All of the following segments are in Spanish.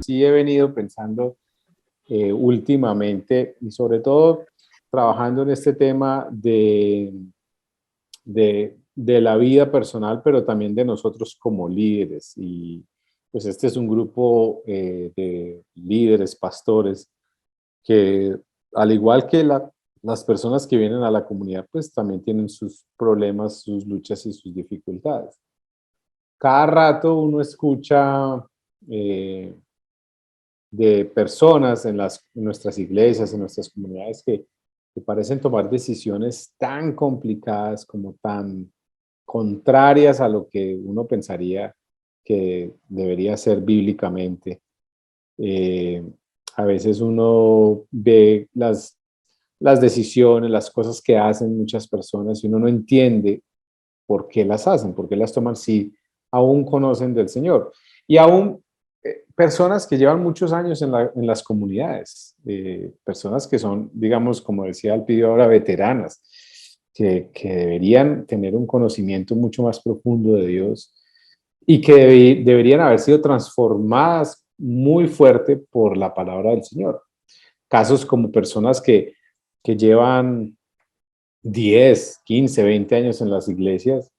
sí he venido pensando últimamente y sobre todo trabajando en este tema de la vida personal, pero también de nosotros como líderes. Y pues este es un grupo de líderes, pastores, que al igual que las personas que vienen a la comunidad, pues también tienen sus problemas, sus luchas y sus dificultades. Cada rato uno escucha eh, de personas en nuestras iglesias, en nuestras comunidades, que parecen tomar decisiones tan complicadas como tan contrarias a lo que uno pensaría que debería ser bíblicamente. Eh, a veces uno ve las decisiones, las cosas que hacen muchas personas y uno no entiende por qué las hacen, por qué las toman si aún conocen del Señor. Y aún personas que llevan muchos años en las comunidades, personas que son, digamos, como decía Alpidio ahora, veteranas, que deberían tener un conocimiento mucho más profundo de Dios y que deberían haber sido transformadas muy fuerte por la palabra del Señor. Casos como personas que llevan 10, 15, 20 años en las iglesias,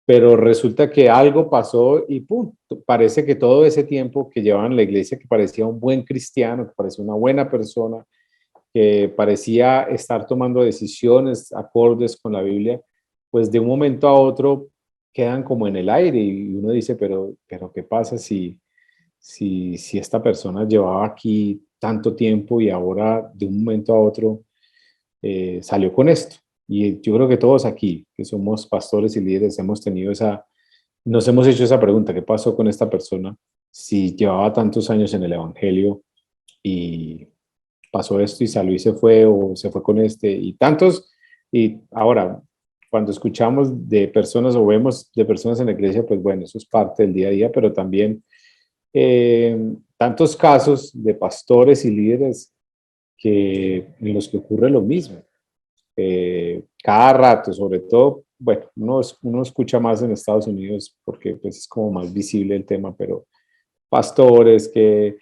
pero resulta que algo pasó y ¡pum! Parece que todo ese tiempo que llevaban en la iglesia, que parecía un buen cristiano, que parecía una buena persona, que parecía estar tomando decisiones acordes con la Biblia, pues de un momento a otro quedan como en el aire y uno dice, pero ¿qué pasa si esta persona llevaba aquí tanto tiempo y ahora de un momento a otro salió con esto? Y yo creo que todos aquí, que somos pastores y líderes, nos hemos hecho esa pregunta: ¿qué pasó con esta persona si llevaba tantos años en el Evangelio y pasó esto y salió y se fue, o se fue con este? Y tantos, y ahora, cuando escuchamos de personas o vemos de personas en la iglesia, pues bueno, eso es parte del día a día, pero también tantos casos de pastores y líderes en los que ocurre lo mismo. Cada rato, sobre todo, bueno, uno escucha más en Estados Unidos porque pues es como más visible el tema, pero pastores que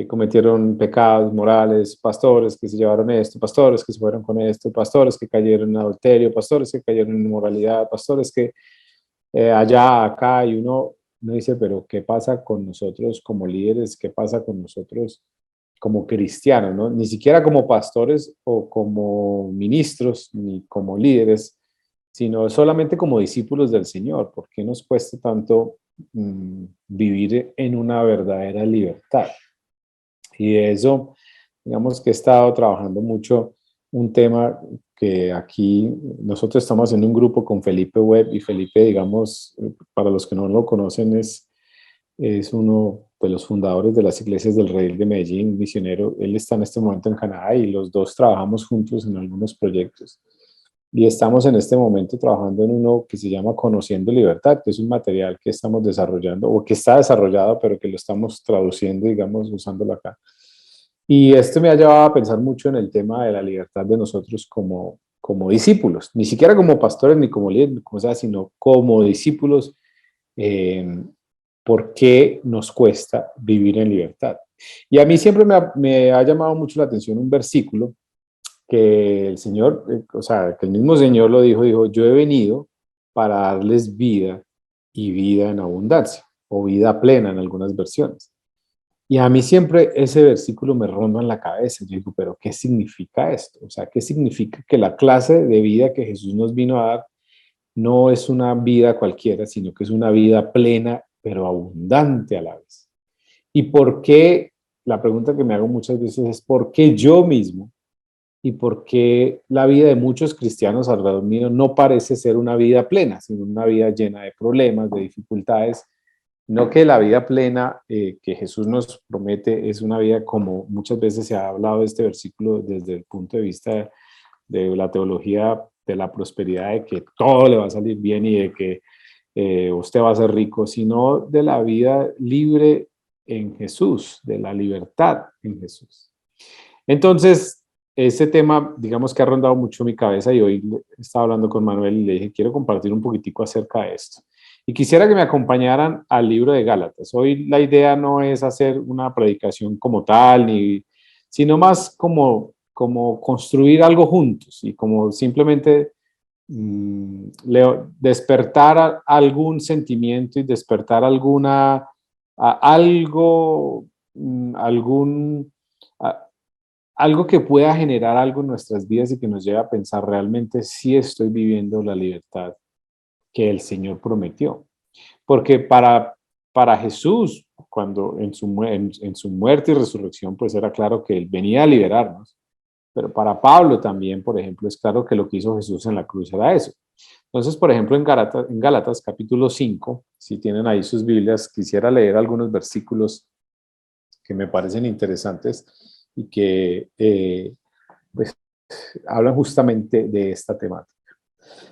cometieron pecados morales, pastores que se llevaron esto, pastores que se fueron con esto, pastores que cayeron en adulterio, pastores que cayeron en inmoralidad, pastores que allá, acá, y uno dice, pero ¿qué pasa con nosotros como líderes? ¿Qué pasa con nosotros como cristianos, ¿no? Ni siquiera como pastores o como ministros, ni como líderes, sino solamente como discípulos del Señor. ¿Por qué nos cuesta tanto vivir en una verdadera libertad? Y de eso, digamos que he estado trabajando mucho un tema que aquí nosotros estamos en un grupo con Felipe Webb, y Felipe, digamos, para los que no lo conocen, es uno de los fundadores de las Iglesias del Redil de Medellín, misionero. Él está en este momento en Canadá y los dos trabajamos juntos en algunos proyectos. Y estamos en este momento trabajando en uno que se llama Conociendo Libertad, que es un material que estamos desarrollando o que está desarrollado, pero que lo estamos traduciendo, digamos, usándolo acá. Y esto me ha llevado a pensar mucho en el tema de la libertad de nosotros como discípulos, ni siquiera como pastores ni como líderes, como sea, sino como discípulos. eh, ¿Por qué nos cuesta vivir en libertad? Y a mí siempre me ha llamado mucho la atención un versículo que el Señor, o sea, que el mismo Señor lo dijo, yo he venido para darles vida y vida en abundancia, o vida plena en algunas versiones. Y a mí siempre ese versículo me ronda en la cabeza. Yo digo, pero ¿qué significa esto? O sea, ¿qué significa que la clase de vida que Jesús nos vino a dar no es una vida cualquiera, sino que es una vida plena, pero abundante a la vez? ¿Y por qué? La pregunta que me hago muchas veces es, ¿por qué yo mismo y por qué la vida de muchos cristianos alrededor mío no parece ser una vida plena, sino una vida llena de problemas, de dificultades? No, que la vida plena que Jesús nos promete es una vida, como muchas veces se ha hablado de este versículo desde el punto de vista de la teología de la prosperidad, de que todo le va a salir bien y de que usted va a ser rico, sino de la vida libre en Jesús, de la libertad en Jesús. Entonces, ese tema, digamos que ha rondado mucho mi cabeza, y hoy estaba hablando con Manuel y le dije, quiero compartir un poquitico acerca de esto. Y quisiera que me acompañaran al libro de Gálatas. Hoy la idea no es hacer una predicación como tal, sino más como construir algo juntos y como simplemente despertar algún sentimiento y despertar algo, algo que pueda generar algo en nuestras vidas y que nos lleve a pensar realmente si estoy viviendo la libertad que el Señor prometió. Porque para Jesús, cuando en su muerte y resurrección, pues era claro que Él venía a liberarnos. Pero para Pablo también, por ejemplo, es claro que lo que hizo Jesús en la cruz era eso. Entonces, por ejemplo, en Gálatas capítulo 5, si tienen ahí sus Biblias, quisiera leer algunos versículos que me parecen interesantes y que pues, hablan justamente de esta temática.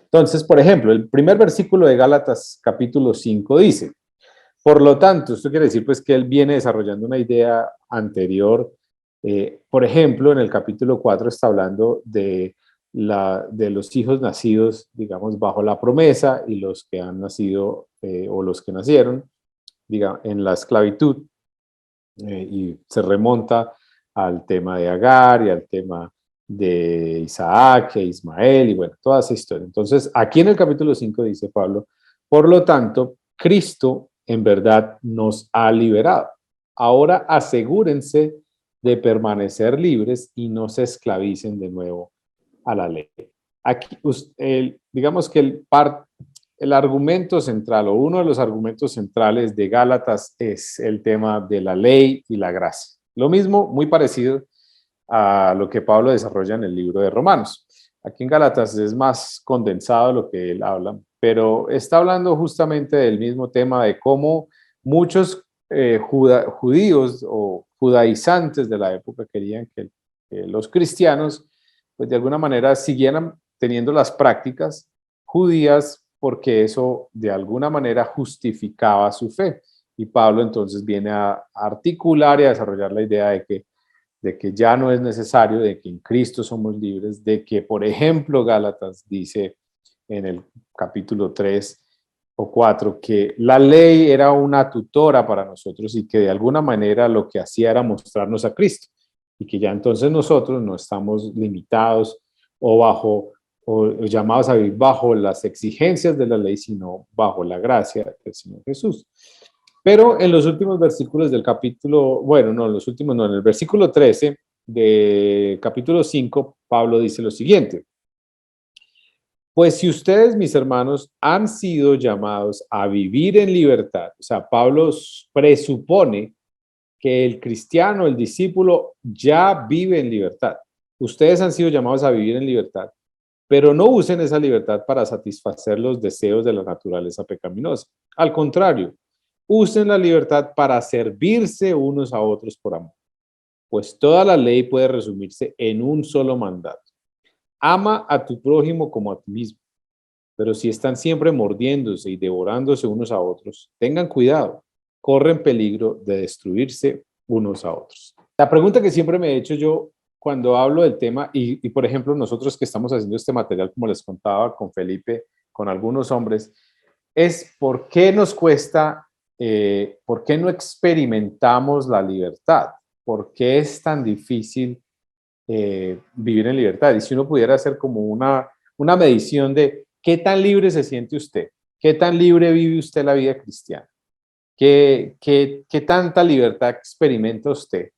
Entonces, por ejemplo, el primer versículo de Gálatas capítulo 5 dice: por lo tanto, esto quiere decir pues que él viene desarrollando una idea anterior. Por ejemplo, en el capítulo 4 está hablando de los hijos nacidos, digamos, bajo la promesa y los que han nacido o los que nacieron, digamos, en la esclavitud. Y se remonta al tema de Agar y al tema de Isaac e Ismael y bueno, toda esa historia. Entonces, aquí en el capítulo 5 dice Pablo: por lo tanto, Cristo en verdad nos ha liberado. Ahora asegúrense de permanecer libres y no se esclavicen de nuevo a la ley. Aquí, digamos que el argumento central o uno de los argumentos centrales de Gálatas es el tema de la ley y la gracia. Lo mismo, muy parecido a lo que Pablo desarrolla en el libro de Romanos. Aquí en Gálatas es más condensado lo que él habla, pero está hablando justamente del mismo tema de cómo muchos judíos o judaizantes de la época querían que los cristianos, pues de alguna manera, siguieran teniendo las prácticas judías porque eso de alguna manera justificaba su fe. Y Pablo entonces viene a articular y a desarrollar la idea de que ya no es necesario, de que en Cristo somos libres, de que, por ejemplo, Gálatas dice en el capítulo 3 o 4 que la ley era una tutora para nosotros y que de alguna manera lo que hacía era mostrarnos a Cristo y que ya entonces nosotros no estamos limitados o o llamados a vivir bajo las exigencias de la ley, sino bajo la gracia del Señor Jesús. Pero en los últimos versículos del capítulo, bueno, no, en los últimos no, en el versículo 13 de capítulo 5, Pablo dice lo siguiente: pues si ustedes, mis hermanos, han sido llamados a vivir en libertad, o sea, Pablo presupone que el cristiano, el discípulo, ya vive en libertad. Ustedes han sido llamados a vivir en libertad, pero no usen esa libertad para satisfacer los deseos de la naturaleza pecaminosa. Al contrario, usen la libertad para servirse unos a otros por amor, pues toda la ley puede resumirse en un solo mandato: ama a tu prójimo como a ti mismo. Pero si están siempre mordiéndose y devorándose unos a otros, tengan cuidado, corren peligro de destruirse unos a otros. La pregunta que siempre me he hecho yo cuando hablo del tema, y por ejemplo nosotros que estamos haciendo este material, como les contaba con Felipe, con algunos hombres, es por qué nos cuesta, por qué no experimentamos la libertad, por qué es tan difícil vivir en libertad. Y si uno pudiera hacer como una medición de qué tan libre se siente usted, qué tan libre vive usted la vida cristiana, qué tanta libertad experimenta usted,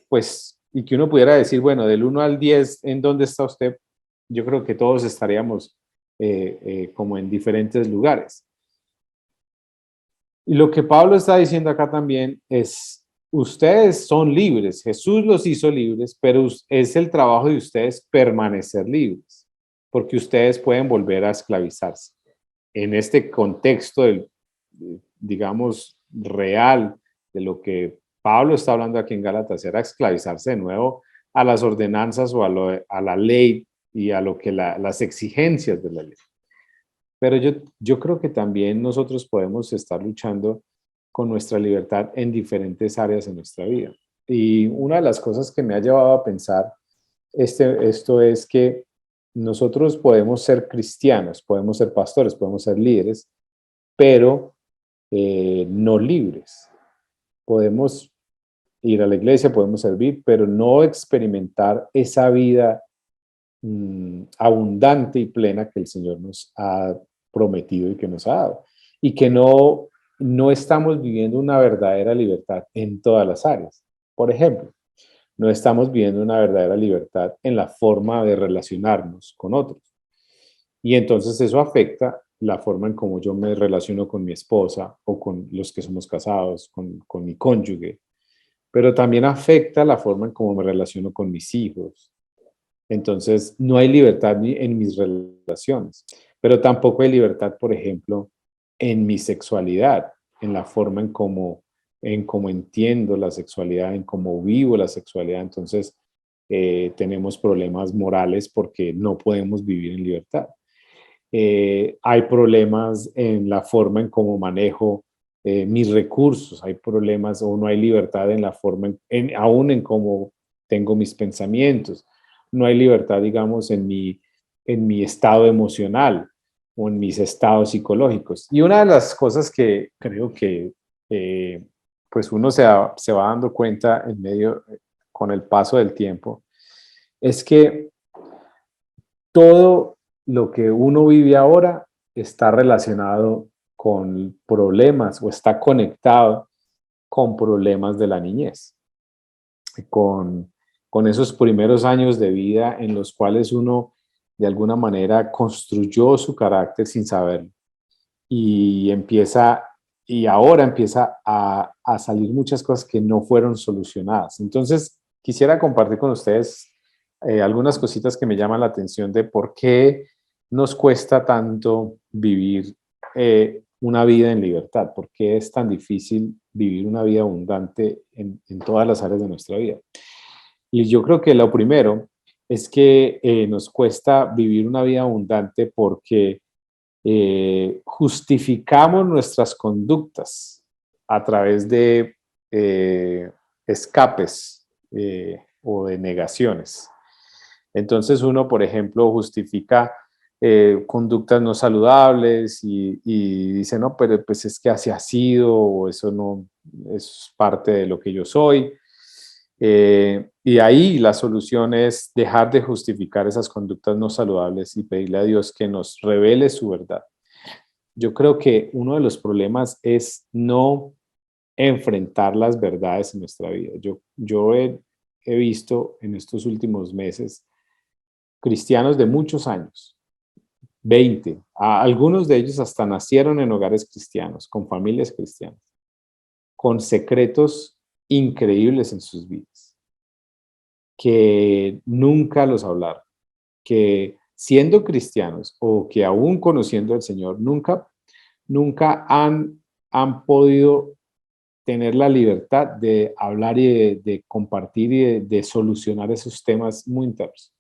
pues, y que uno pudiera decir, bueno, del 1 al 10, ¿en dónde está usted? Yo creo que todos estaríamos como en diferentes lugares. Y lo que Pablo está diciendo acá también es, ustedes son libres, Jesús los hizo libres, pero es el trabajo de ustedes permanecer libres, porque ustedes pueden volver a esclavizarse. En este contexto, digamos, real de lo que Pablo está hablando aquí en Gálatas, era esclavizarse de nuevo a las ordenanzas o a la ley y a lo que las exigencias de la ley. Pero yo creo que también nosotros podemos estar luchando con nuestra libertad en diferentes áreas de nuestra vida. Y una de las cosas que me ha llevado a pensar esto es que nosotros podemos ser cristianos, podemos ser pastores, podemos ser líderes, pero no libres. Podemos ir a la iglesia, podemos servir, pero no experimentar esa vida abundante y plena que el Señor nos ha prometido y que nos ha dado. Y que no estamos viviendo una verdadera libertad en todas las áreas. Por ejemplo, no estamos viviendo una verdadera libertad en la forma de relacionarnos con otros. Y entonces eso afecta la forma en cómo yo me relaciono con mi esposa o con los que somos casados, con mi cónyuge, pero también afecta la forma en cómo me relaciono con mis hijos. Entonces, no hay libertad ni en mis relaciones, pero tampoco hay libertad, por ejemplo, en mi sexualidad, en la forma en cómo entiendo la sexualidad, en cómo vivo la sexualidad. Entonces, tenemos problemas morales porque no podemos vivir en libertad. Hay problemas en la forma en cómo manejo mis recursos, hay problemas o no hay libertad en la forma, aún en cómo tengo mis pensamientos, no hay libertad, digamos, en mi estado emocional o en mis estados psicológicos. Y una de las cosas que creo que pues uno se va dando cuenta en medio, con el paso del tiempo, es que todo lo que uno vive ahora está relacionado con problemas o está conectado con problemas de la niñez, con, con esos primeros años de vida en los cuales uno de alguna manera construyó su carácter sin saberlo y y ahora empieza a salir muchas cosas que no fueron solucionadas. Entonces, quisiera compartir con ustedes algunas cositas que me llaman la atención de por qué nos cuesta tanto vivir una vida en libertad, por qué es tan difícil vivir una vida abundante en todas las áreas de nuestra vida. Y yo creo que lo primero es que nos cuesta vivir una vida abundante porque justificamos nuestras conductas a través de escapes o de negaciones. Entonces uno, por ejemplo, justifica conductas no saludables y dice, no, pero pues es que así ha sido o eso no es parte de lo que yo soy. Y ahí la solución es dejar de justificar esas conductas no saludables y pedirle a Dios que nos revele su verdad. Yo creo que uno de los problemas es no enfrentar las verdades en nuestra vida. Yo he visto en estos últimos meses cristianos de muchos años, 20, algunos de ellos hasta nacieron en hogares cristianos, con familias cristianas, con secretos increíbles en sus vidas, que nunca los hablaron, que siendo cristianos o que aún conociendo al Señor, nunca han podido tener la libertad de hablar y de compartir y de solucionar esos temas muy internos.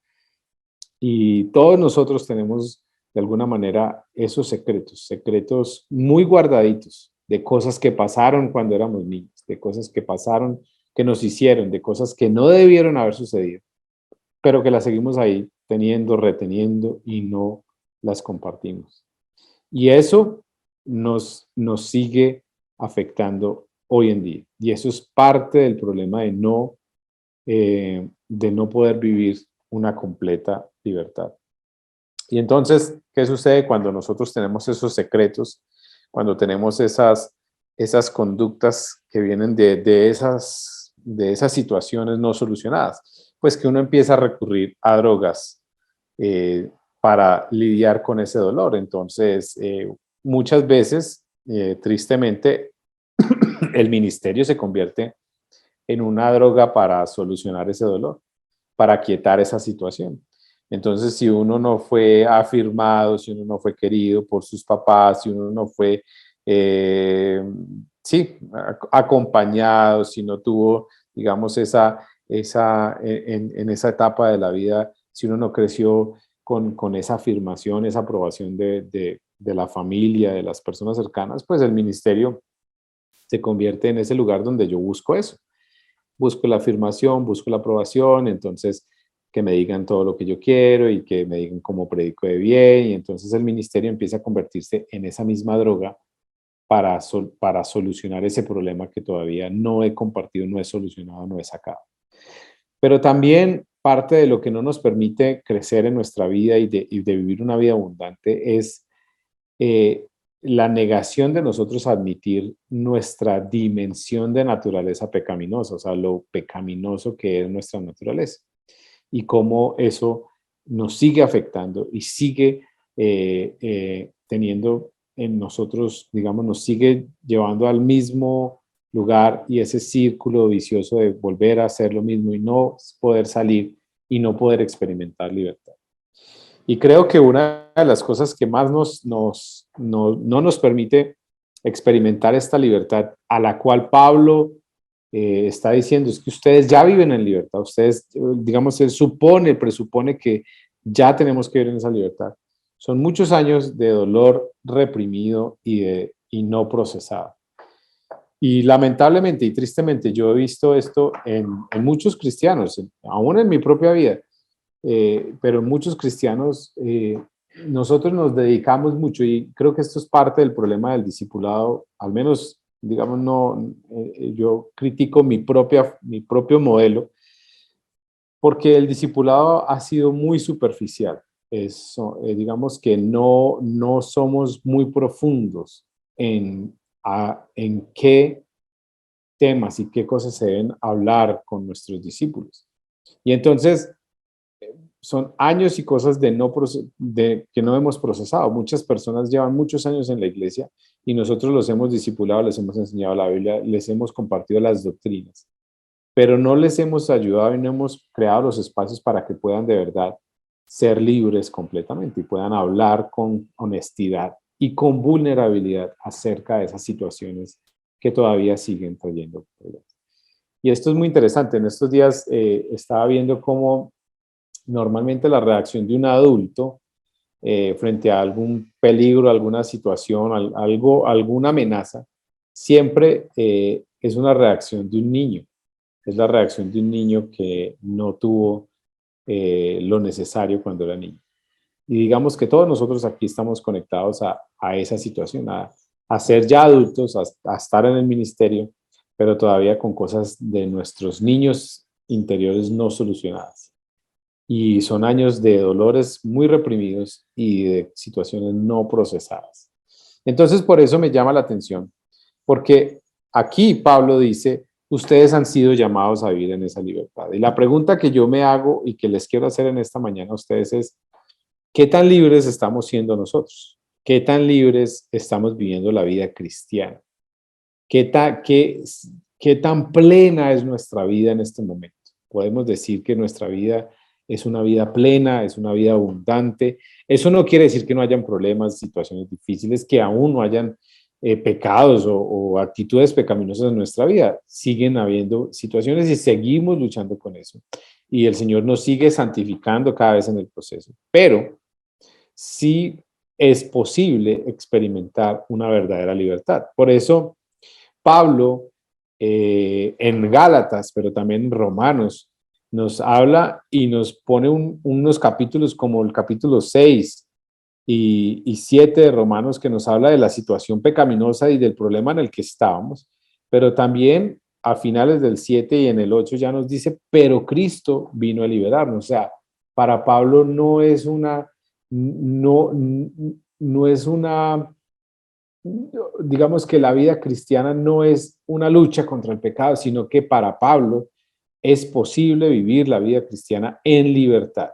Y todos nosotros tenemos de alguna manera esos secretos, secretos muy guardaditos de cosas que pasaron cuando éramos niños, de cosas que pasaron, que nos hicieron, de cosas que no debieron haber sucedido, pero que las seguimos ahí teniendo, reteniendo y no las compartimos. Y eso nos sigue afectando hoy en día. Y eso es parte del problema de no poder vivir una completa libertad. Y entonces, ¿qué sucede cuando nosotros tenemos esos secretos, cuando tenemos esas conductas que vienen de esas situaciones no solucionadas? Pues que uno empieza a recurrir a drogas eh, para lidiar con ese dolor. Entonces, muchas veces, tristemente, el ministerio se convierte en una droga para solucionar ese dolor, para quietar esa situación. Entonces, si uno no fue afirmado, si uno no fue querido por sus papás, si uno no fue, eh, sí, acompañado, si no tuvo, digamos, en esa etapa de la vida, si uno no creció con esa afirmación, esa aprobación de la familia, de las personas cercanas, pues el ministerio se convierte en ese lugar donde yo busco eso. Busco la afirmación, busco la aprobación, entonces que me digan todo lo que yo quiero y que me digan cómo predico de bien, y entonces el ministerio empieza a convertirse en esa misma droga para solucionar ese problema que todavía no he compartido, no he solucionado, no he sacado. Pero también parte de lo que no nos permite crecer en nuestra vida y de vivir una vida abundante es eh, la negación de nosotros admitir nuestra dimensión de naturaleza pecaminosa, o sea, lo pecaminoso que es nuestra naturaleza y cómo eso nos sigue afectando y sigue teniendo en nosotros, digamos, nos sigue llevando al mismo lugar y ese círculo vicioso de volver a hacer lo mismo y no poder salir y no poder experimentar libertad. Y creo que una de las cosas que más no nos permite experimentar esta libertad a la cual Pablo está diciendo es que ustedes ya viven en libertad, ustedes, digamos, él presupone que ya tenemos que vivir en esa libertad. Son muchos años de dolor reprimido y no procesado. Y lamentablemente y tristemente yo he visto esto en muchos cristianos, aún en mi propia vida, pero en muchos cristianos nosotros nos dedicamos mucho y creo que esto es parte del problema del discipulado, al menos, digamos, no, yo critico mi propio modelo, porque el discipulado ha sido muy superficial. Digamos que no somos muy profundos en qué temas y qué cosas se deben hablar con nuestros discípulos. Y entonces son años y cosas que no hemos procesado. Muchas personas llevan muchos años en la iglesia y nosotros los hemos discipulado, les hemos enseñado la Biblia, les hemos compartido las doctrinas, pero no les hemos ayudado y no hemos creado los espacios para que puedan de verdad ser libres completamente y puedan hablar con honestidad y con vulnerabilidad acerca de esas situaciones que todavía siguen trayendo problemas. Y esto es muy interesante. En estos días estaba viendo cómo normalmente la reacción de un adulto frente a algún peligro, alguna situación, alguna amenaza, siempre es una reacción de un niño. Es la reacción de un niño que no tuvo lo necesario cuando era niño. Y digamos que todos nosotros aquí estamos conectados a esa situación, a ser ya adultos, a estar en el ministerio, pero todavía con cosas de nuestros niños interiores no solucionadas. Y son años de dolores muy reprimidos y de situaciones no procesadas. Entonces, por eso me llama la atención, porque aquí Pablo dice, ustedes han sido llamados a vivir en esa libertad. Y la pregunta que yo me hago y que les quiero hacer en esta mañana a ustedes es, ¿qué tan libres estamos siendo nosotros? ¿Qué tan libres estamos viviendo la vida cristiana? ¿Qué tan plena es nuestra vida en este momento? Podemos decir que nuestra vida es una vida plena, es una vida abundante. Eso no quiere decir que no hayan problemas, situaciones difíciles, que aún no hayan pecados o actitudes pecaminosas en nuestra vida. Siguen habiendo situaciones y seguimos luchando con eso. Y el Señor nos sigue santificando cada vez en el proceso. Pero sí es posible experimentar una verdadera libertad. Por eso Pablo en Gálatas, pero también en Romanos, nos habla y nos pone unos capítulos como el capítulo 6 y 7 de Romanos que nos habla de la situación pecaminosa y del problema en el que estábamos, pero también a finales del 7 y en el 8 ya nos dice, pero Cristo vino a liberarnos. O sea, para Pablo no, no es una digamos que la vida cristiana no es una lucha contra el pecado, sino que para Pablo es posible vivir la vida cristiana en libertad.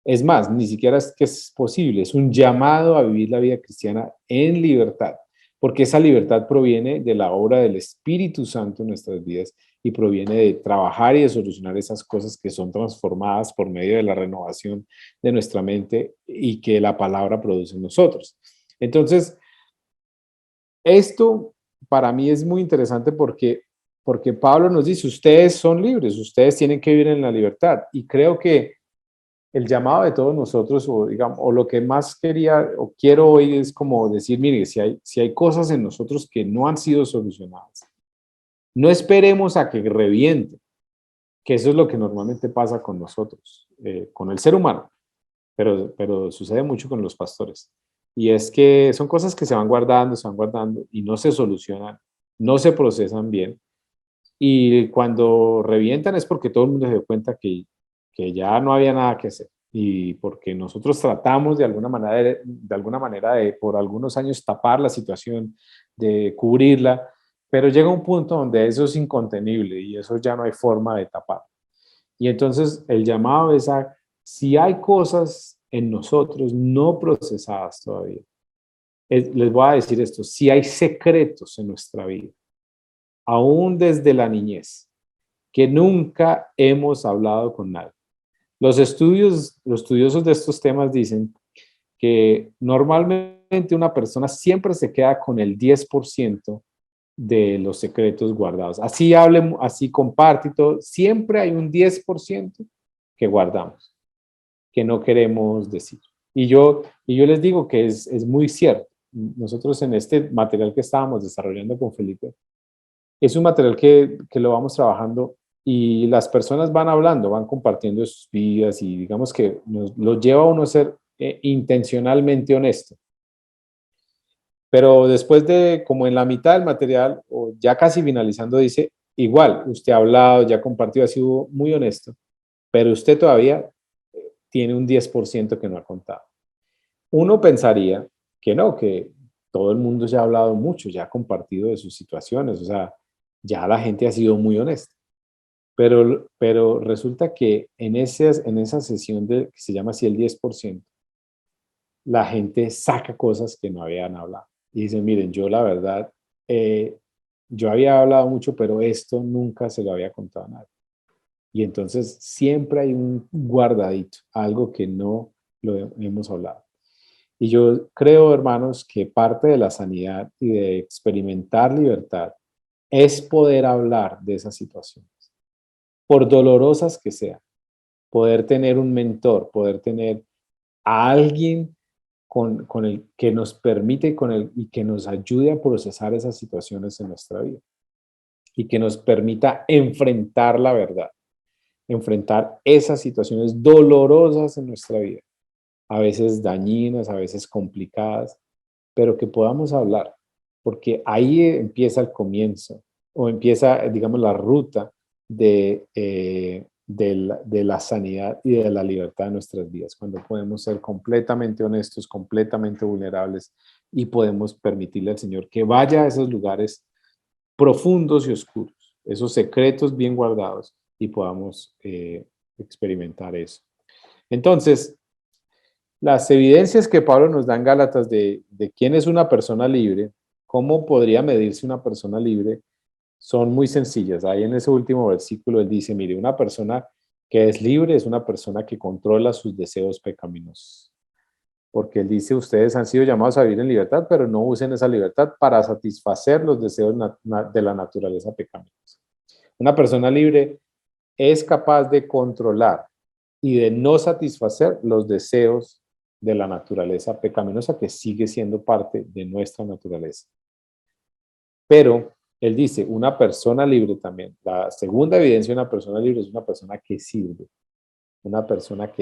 Es más, ni siquiera es que es posible, es un llamado a vivir la vida cristiana en libertad, porque esa libertad proviene de la obra del Espíritu Santo en nuestras vidas y proviene de trabajar y de solucionar esas cosas que son transformadas por medio de la renovación de nuestra mente y que la palabra produce en nosotros. Entonces, esto para mí es muy interesante porque Pablo nos dice, ustedes son libres, ustedes tienen que vivir en la libertad. Y creo que el llamado de todos nosotros, o, digamos, o lo que más quería o quiero hoy es como decir, mire, si hay cosas en nosotros que no han sido solucionadas, no esperemos a que reviente, que eso es lo que normalmente pasa con nosotros, con el ser humano, pero sucede mucho con los pastores. y es que son cosas que se van guardando y no se solucionan, no se procesan bien, y cuando revientan es porque todo el mundo se dio cuenta que ya no había nada que hacer y porque nosotros tratamos de alguna manera de por algunos años tapar la situación, de cubrirla, pero llega un punto donde eso es incontenible y eso ya no hay forma de tapar. Y entonces el llamado es a, si hay cosas en nosotros no procesadas todavía, les voy a decir esto, si hay secretos en nuestra vida, aún desde la niñez, que nunca hemos hablado con nadie. Los estudiosos de estos temas dicen que normalmente una persona siempre se queda con el 10% de los secretos guardados. Así hable, así comparte y todo, siempre hay un 10% que guardamos, que no queremos decir. Y yo les digo que es muy cierto. Nosotros en este material que estábamos desarrollando con Felipe, es un material que lo vamos trabajando y las personas van hablando, van compartiendo sus vidas y digamos que lo lleva a uno a ser intencionalmente honesto. Pero después de, como en la mitad del material, o ya casi finalizando, dice, igual, usted ha hablado, ya ha compartido, ha sido muy honesto, pero usted todavía tiene un 10% que no ha contado. Uno pensaría que no, que todo el mundo ya ha hablado mucho, ya ha compartido de sus situaciones, o sea, ya la gente ha sido muy honesta. Pero resulta que en esa sesión que se llama así el 10%, la gente saca cosas que no habían hablado. Y dicen, miren, yo la verdad, eh, yo había hablado mucho, pero esto nunca se lo había contado a nadie. Y entonces siempre hay un guardadito, algo que no lo hemos hablado. Y yo creo, hermanos, que parte de la sanidad y de experimentar libertad es poder hablar de esas situaciones, por dolorosas que sean, poder tener un mentor, poder tener a alguien con el que nos permite y que nos ayude a procesar esas situaciones en nuestra vida y que nos permita enfrentar la verdad, enfrentar esas situaciones dolorosas en nuestra vida, a veces dañinas, a veces complicadas, pero que podamos hablar, porque ahí empieza el comienzo o empieza, digamos, la ruta de la sanidad y de la libertad de nuestras vidas, cuando podemos ser completamente honestos, completamente vulnerables y podemos permitirle al Señor que vaya a esos lugares profundos y oscuros, esos secretos bien guardados y podamos experimentar eso. Entonces, las evidencias que Pablo nos da en Gálatas de quién es una persona libre, cómo podría medirse una persona libre, son muy sencillas. Ahí en ese último versículo él dice, mire, una persona que es libre es una persona que controla sus deseos pecaminosos. Porque él dice, ustedes han sido llamados a vivir en libertad, pero no usen esa libertad para satisfacer los deseos de la naturaleza pecaminosa. Una persona libre es capaz de controlar y de no satisfacer los deseos de la naturaleza pecaminosa que sigue siendo parte de nuestra naturaleza. Pero él dice, una persona libre también, la segunda evidencia de una persona libre es una persona que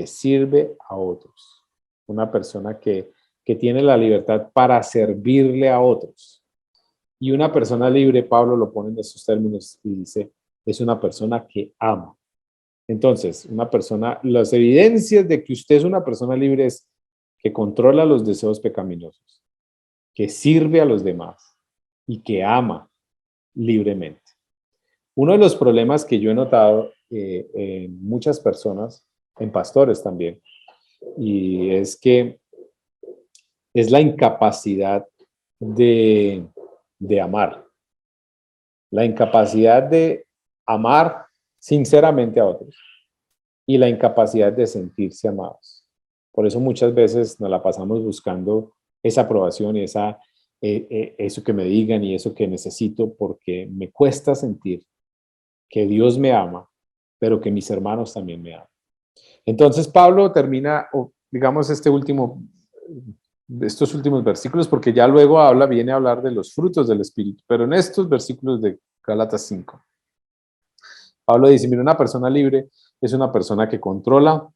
sirve a otros, una persona que tiene la libertad para servirle a otros. Y una persona libre, Pablo lo pone en esos términos y dice, es una persona que ama. Entonces, las evidencias de que usted es una persona libre es que controla los deseos pecaminosos, que sirve a los demás y que ama libremente. Uno de los problemas que yo he notado en muchas personas, en pastores también, y es que es la incapacidad de, de amar, la incapacidad de amar sinceramente a otros y la incapacidad de sentirse amados. Por eso muchas veces nos la pasamos buscando esa aprobación y eso que me digan y eso que necesito, porque me cuesta sentir que Dios me ama, pero que mis hermanos también me aman. Entonces Pablo termina, digamos, estos últimos versículos, porque ya luego viene a hablar de los frutos del Espíritu, pero en estos versículos de Gálatas 5, Pablo dice, mira, una persona libre es una persona que controla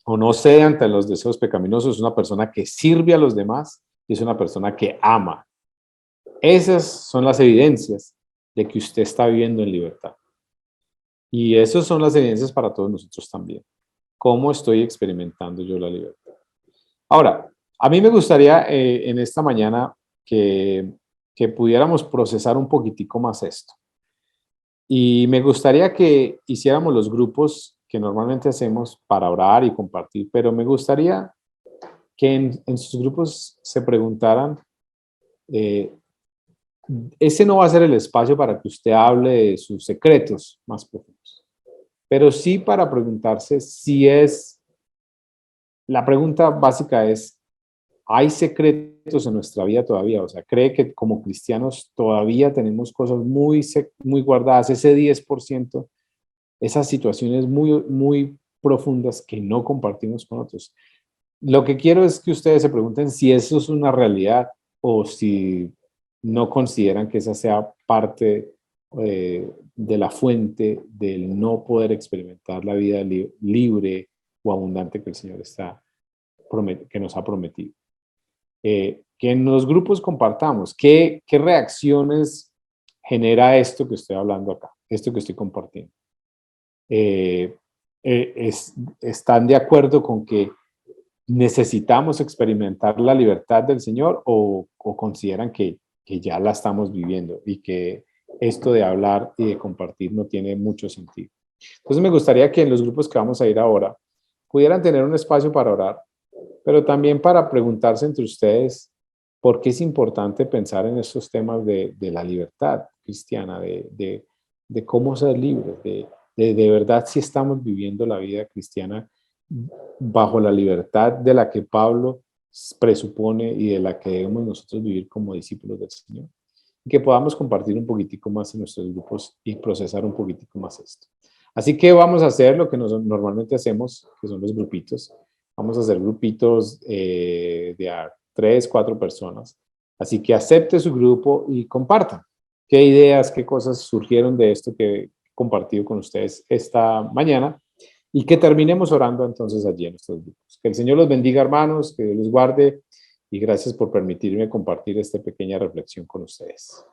o no cede ante los deseos pecaminosos, es una persona que sirve a los demás y es una persona que ama. Esas son las evidencias de que usted está viviendo en libertad. Y esas son las evidencias para todos nosotros también. ¿Cómo estoy experimentando yo la libertad? Ahora, a mí me gustaría en esta mañana que pudiéramos procesar un poquitico más esto. Y me gustaría que hiciéramos los grupos que normalmente hacemos para orar y compartir, pero me gustaría que en sus grupos se preguntaran, eh, ese no va a ser el espacio para que usted hable de sus secretos más profundos, pero sí para preguntarse si es, la pregunta básica es, ¿hay secretos en nuestra vida todavía? O sea, ¿cree que como cristianos todavía tenemos cosas muy guardadas, ese 10%, esas situaciones muy profundas que no compartimos con otros? Lo que quiero es que ustedes se pregunten si eso es una realidad o si no consideran que esa sea parte de la fuente del no poder experimentar la vida libre o abundante que el Señor que nos ha prometido. Que en los grupos compartamos qué reacciones genera esto que estoy hablando acá, esto que estoy compartiendo. ¿Están de acuerdo con que necesitamos experimentar la libertad del Señor o consideran que ya la estamos viviendo y que esto de hablar y de compartir no tiene mucho sentido? Entonces me gustaría que en los grupos que vamos a ir ahora pudieran tener un espacio para orar, pero también para preguntarse entre ustedes por qué es importante pensar en estos temas de la libertad cristiana, de cómo ser libres, de verdad si estamos viviendo la vida cristiana bajo la libertad de la que Pablo presupone y de la que debemos nosotros vivir como discípulos del Señor. Y que podamos compartir un poquitico más en nuestros grupos y procesar un poquitico más esto. Así que vamos a hacer lo que normalmente hacemos, que son los grupitos. Vamos a hacer grupitos de a 3, 4 personas. Así que acepte su grupo y compartan. ¿Qué ideas, qué cosas surgieron de esto que he compartido con ustedes esta mañana? Y que terminemos orando entonces allí en nuestros grupos. Que el Señor los bendiga, hermanos, que Dios los guarde y gracias por permitirme compartir esta pequeña reflexión con ustedes.